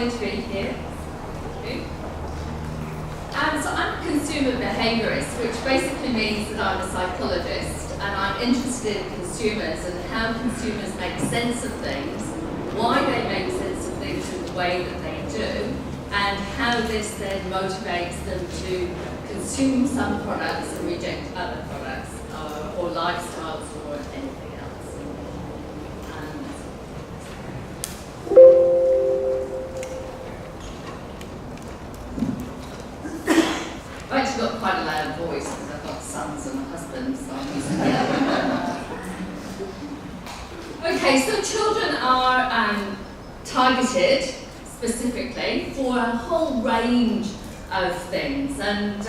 lovely to be here. So I'm a consumer behaviourist, which basically means that I'm a psychologist and I'm interested in consumers and how consumers make sense of things, why they make sense of things in the way that they do, and how this then motivates them to consume some products and reject other products or lifestyles or anything else. I've actually got quite a loud voice because I've got sons and a husband, so I'm using that. Okay, so children are targeted specifically for a whole range of things, and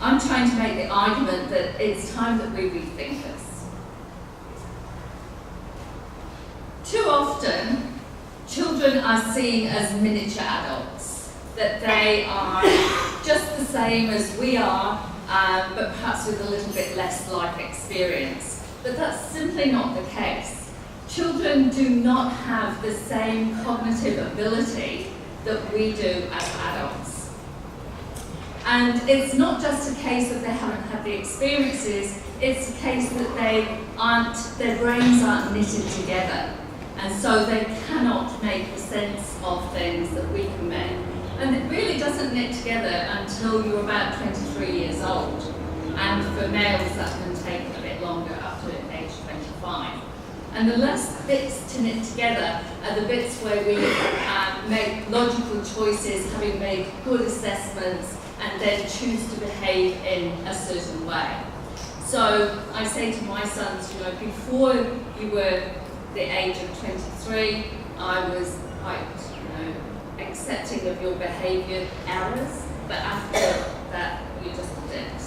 I'm trying to make the argument that it's time that we rethink this. Too often, children are seen as miniature adults, that they are just the same as we are, but perhaps with a little bit less life experience. But that's simply not the case. Children do not have the same cognitive ability that we do as adults. And it's not just a case that they haven't had the experiences, it's a case that their brains aren't knitted together. And so they cannot make sense of things that we can make. And it really doesn't knit together until you're about 23 years old. And for males, that can take a bit longer, up to age 25. And the last bits to knit together are the bits where we make logical choices, having made good assessments, and then choose to behave in a certain way. So I say to my sons, before you were the age of 23, I was quite, accepting of your behaviour errors, but after that, you just did.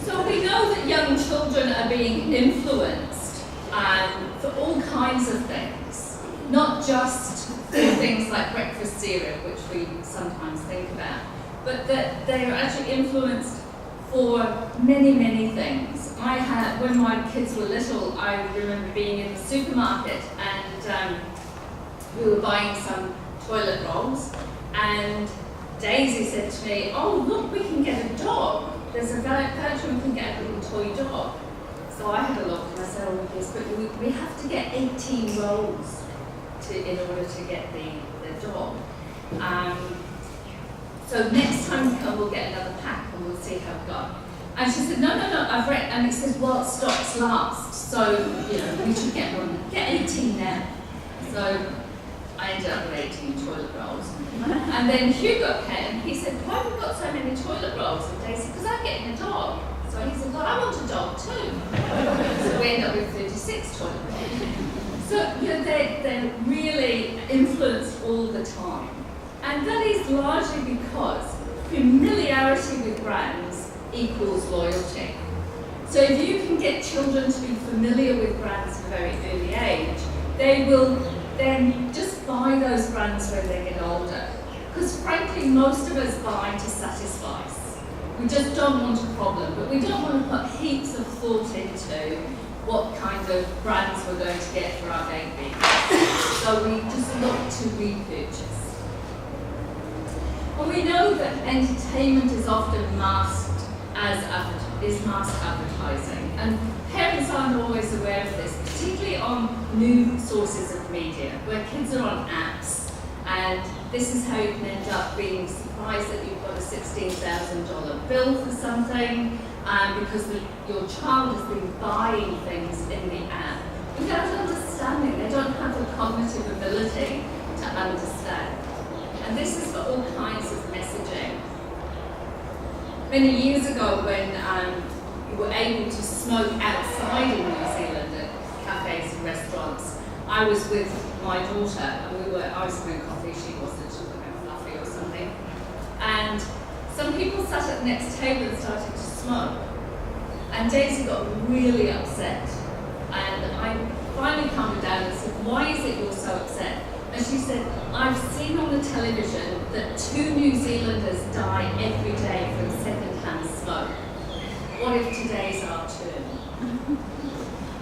So we know that young children are being influenced for all kinds of things, not just things like breakfast cereal, which we sometimes think about, but that they are actually influenced for many, many things. When my kids were little, I remember being in the supermarket and we were buying some toilet rolls, and Daisy said to me, "Oh, look, we can get a dog. There's a voucher, we can get a little toy dog." So I had a look and I said, "Oh, yes, but we have to get 18 rolls in order to get the dog. So next time we come, we'll get another pack and we'll see how it goes." And she said, no, I've read, and it says, well, stocks last, so, we should get 18 now. So I ended up with 18 toilet rolls. And then Hugo came, he said, why have we got so many toilet rolls? And Daisy said, because I'm getting a dog. So he said, well, I want a dog too. So we end up with 36 toilet rolls. So, they're really influenced all the time. And that is largely because familiarity with brands equals loyalty. So if you can get children to be familiar with brands at a very early age, they will then just buy those brands when they get older. Because frankly, most of us buy to satisfy us. We just don't want a problem, but we don't want to put heaps of thought into what kind of brands we're going to get for our baby. So we just look to repurchase. And we know that entertainment is often masked masked advertising, and parents aren't always aware of this, particularly on new sources of media, where kids are on apps, and this is how you can end up being surprised that you've got a $16,000 bill for something, because your child has been buying things in the app without understanding. They don't have the cognitive ability to understand. And this is for all kinds of messaging. Many years ago, when you were able to smoke outside in New Zealand at cafes and restaurants, I was with my daughter, and I was having coffee, she wasn't, she was having fluffy or something. And some people sat at the next table and started to smoke. And Daisy got really upset. And I finally calmed her down and said, why is it you're so upset? And she said, I've seen on the television that 2 New Zealanders die every day from second-hand smoke. What if today's our turn?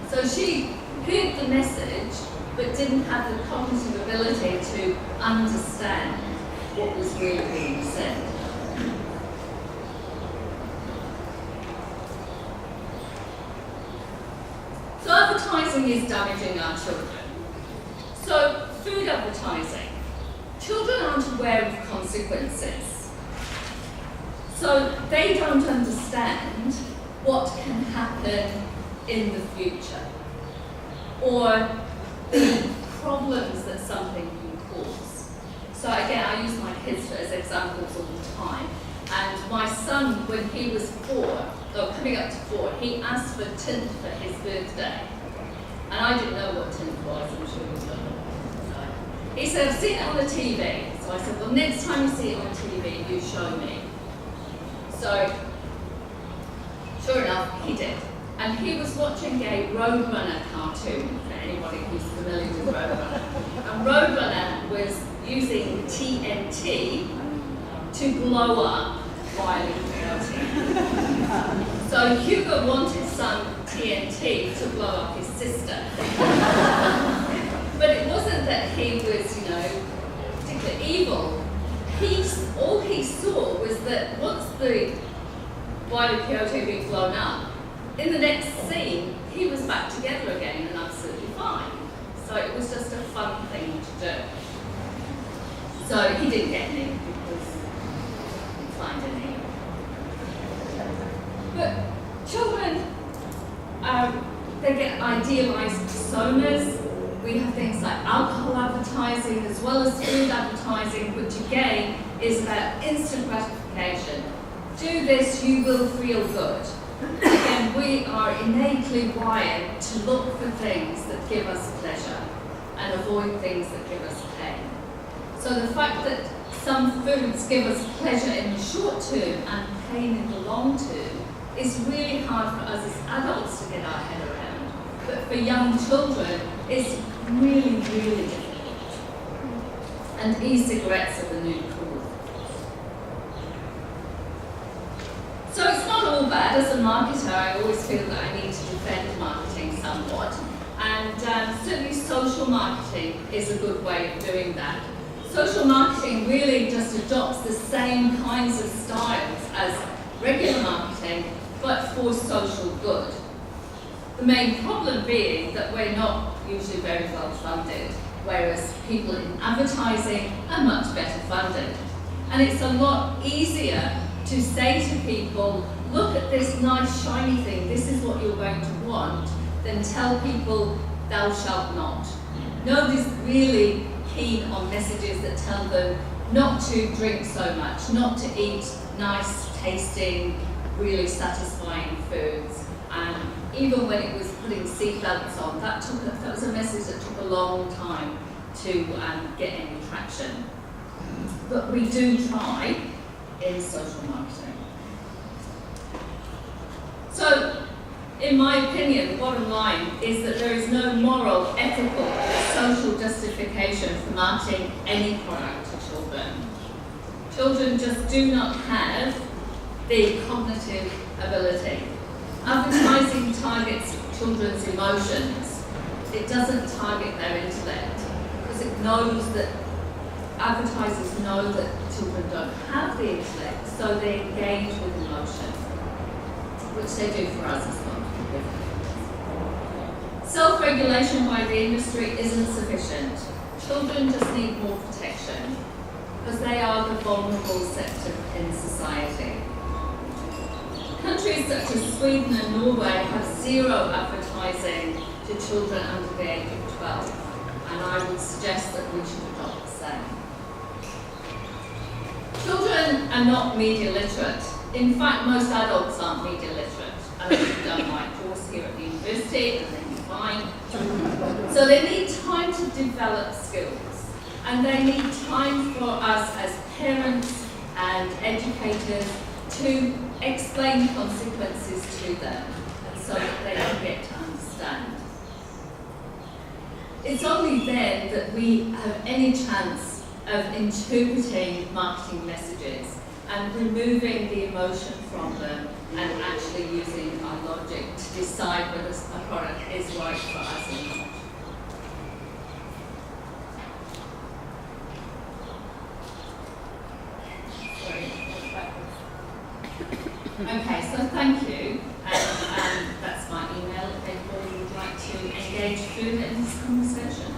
So she heard the message but didn't have the cognitive ability to understand what was really being said. So advertising is damaging our children. So food advertising. Children aren't aware of consequences. So they don't understand what can happen in the future, or the problems that something can cause. So again, I use my kids as examples all the time. And my son, when he was 4, or coming up to 4, he asked for tint for his birthday. And I didn't know what tint was, I'm sure you don't know. So he said, I've seen it on the TV. So I said, well, next time you see it on TV, you show me. So, sure enough, he did. And he was watching a Roadrunner cartoon, for anybody who's familiar with Roadrunner. And Roadrunner was using TNT to blow up Wile E. Coyote. So Hugo wanted some TNT to blow up his sister. But it wasn't that he was, particularly evil. All he saw was that once the Wile E. Coyote had been blown up, in the next scene, he was back together again and absolutely fine. So it was just a fun thing to do. So he didn't get any because he didn't find any. But children, they get idealised personas. We have things like alcohol advertising as well as food advertising, which again is about instant gratification. Do this, you will feel good. Again, we are innately wired to look for things that give us pleasure and avoid things that give us pain. So the fact that some foods give us pleasure in the short term and pain in the long term is really hard for us as adults to get our head around. But for young children, it's really, really difficult. And e-cigarettes are the new cool. So it's not all bad. As a marketer, I always feel that I need to defend marketing somewhat. And certainly social marketing is a good way of doing that. Social marketing really just adopts the same kinds of styles as regular marketing, but for social good. The main problem being that we're not usually very well funded, whereas people in advertising are much better funded. And it's a lot easier to say to people, look at this nice shiny thing, this is what you're going to want, than tell people, thou shalt not. Nobody's really keen on messages that tell them not to drink so much, not to eat nice tasting, really satisfying foods. And even when it was putting seatbelts on, that was a message that took a long time to get any traction. But we do try in social marketing. So, in my opinion, the bottom line is that there is no moral, ethical, or social justification for marketing any product to children. Children just do not have the cognitive ability. Advertising targets children's emotions. It doesn't target their intellect, because it knows that advertisers know that children don't have the intellect, so they engage with emotion, which they do for us as well. Self-regulation by the industry isn't sufficient. Children just need more protection, because they are the vulnerable sector in society. Countries such as Sweden and Norway have zero advertising to children under the age of 12, and I would suggest that we should adopt the same. Children are not media literate. In fact, most adults aren't media literate. I've done my course here at the university, and they'll be fine. So they need time to develop skills, and they need time for us as parents and educators to explain consequences to them, and so that they can get to understand. It's only then that we have any chance of interpreting marketing messages and removing the emotion from them and actually using our logic to decide whether a product is right for us or not. Okay, so thank you. That's my email if anybody would like to engage further in this conversation.